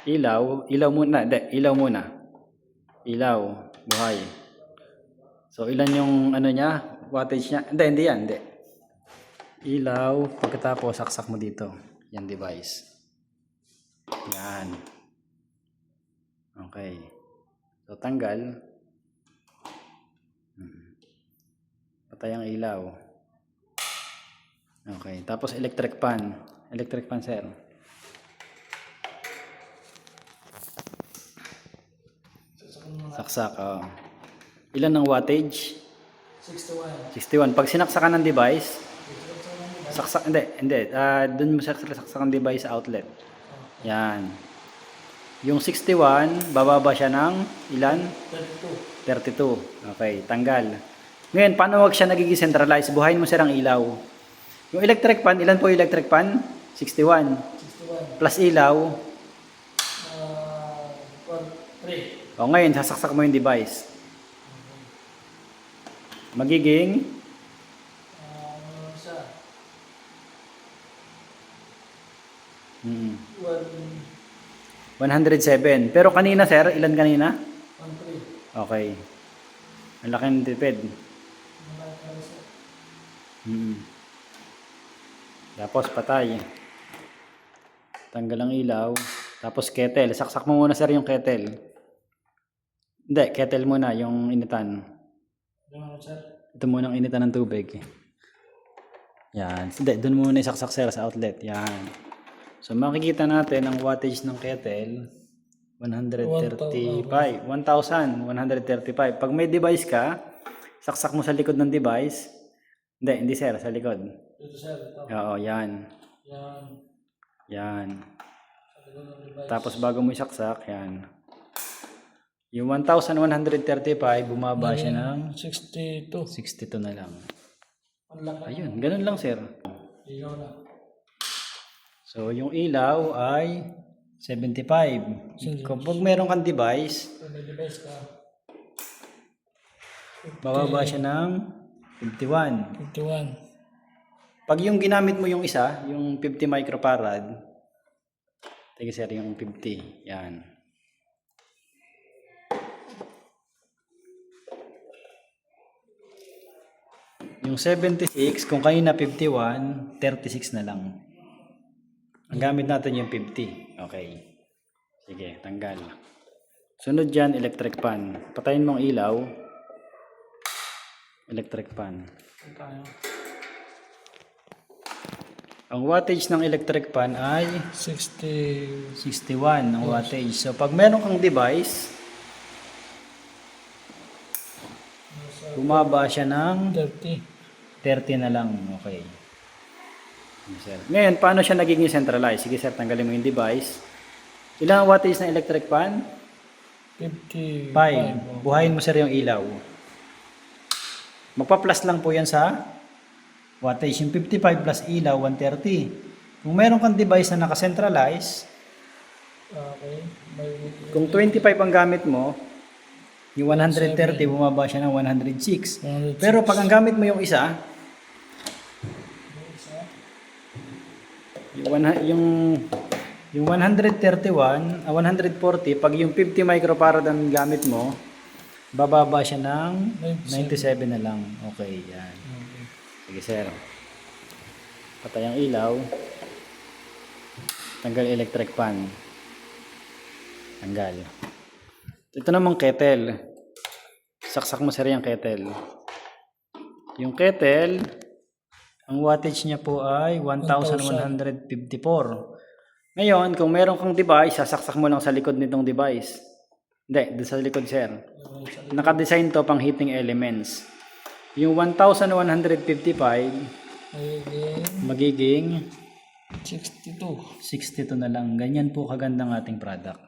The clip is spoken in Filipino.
ilaw muna, ilaw muna. Ilaw, buhay. So ilan yung ano niya, wattage niya? Hindi yan, hindi. Ilaw, pagkatapos saksak mo dito, yan device. Yan. Okay. So tanggal. Patay ang ilaw. Okay, tapos electric pan. Electric pan, sir. Saksak, oh. Ilan ang wattage? 61. Pag sinaksakan ng device, saksak, hindi. Doon mo saksakan device outlet. Yan. Yung 61, bababa siya ng ilan? 32. Okay, tanggal. Ngayon, paano wag siya nagiging centralized? Buhayin mo siya ng ilaw. Yung electric pan, ilan po yung electric pan? 61. Plus ilaw. 3. O ngayon, sasaksak mo yung device. Magiging? 107. Pero kanina, sir, ilan kanina? 13. Okay. Ang laki ng tipid. Tapos patay. Tanggal ang ilaw. Tapos kettle. Saksak mo muna, sir, yung kettle. Hindi, kettle muna, yung initan. Ito muna ang initan ng tubig. Yan. Hindi, doon muna isaksak, sir, sa outlet. Yan. So makikita natin ang wattage ng kettle. 135. 1,135. Pag may device ka, saksak mo sa likod ng device. Hindi sir, sa likod. Dito sir. Oo, yan. Yan. Tapos bago mo isaksak, yan. Yung 1,135, bumaba siya ng 62 na lang. Ayun, ganun lang sir. So yung ilaw ay 75. Kapag meron kang device, bababa siya ng 51. Pag yung ginamit mo yung isa, yung 50 microfarad, tingnan sir yung 50. Yan. Yung 76, kung kanina 51, 36 na lang. Ang gamit natin yung 50. Okay. Sige, tanggal. Sunod dyan, electric pan. Patayin mong ilaw. Electric pan. Ang wattage ng electric pan ay 61 ang wattage. So pag meron kang device, bumaba siya ng 30 na lang. Okay. Ngayon, paano siya nagiging centralized? Sige sir, tanggalin mo yung device. Ilang wattage ng electric pan? 55. Buhayin mo sir yung ilaw. Magpa-plus lang po yan sa wattage. Yung 55 plus ilaw, 130. Kung meron kang device na naka-centralize, kung 25 ang gamit mo, yung 130, bumaba siya ng 106. Pero pag ang gamit mo yung isa, yung 131, 140, pag yung 50 microfarad ang gamit mo, bababa siya ng 97 na lang. Okay, yan. Sige sir. Patay ang ilaw. Tanggal electric pan. Tanggal. Ito namang kettle. Saksak mo sir yung kettle. Yung kettle, ang wattage niya po ay 1,154. Ngayon, kung meron kang device, sasaksak mo lang sa likod nitong device. Hindi, doon sa likod sir. Nakadesign to pang heating elements. Yung 1,155 magiging 62 na lang. Ganyan po kagandang ating product.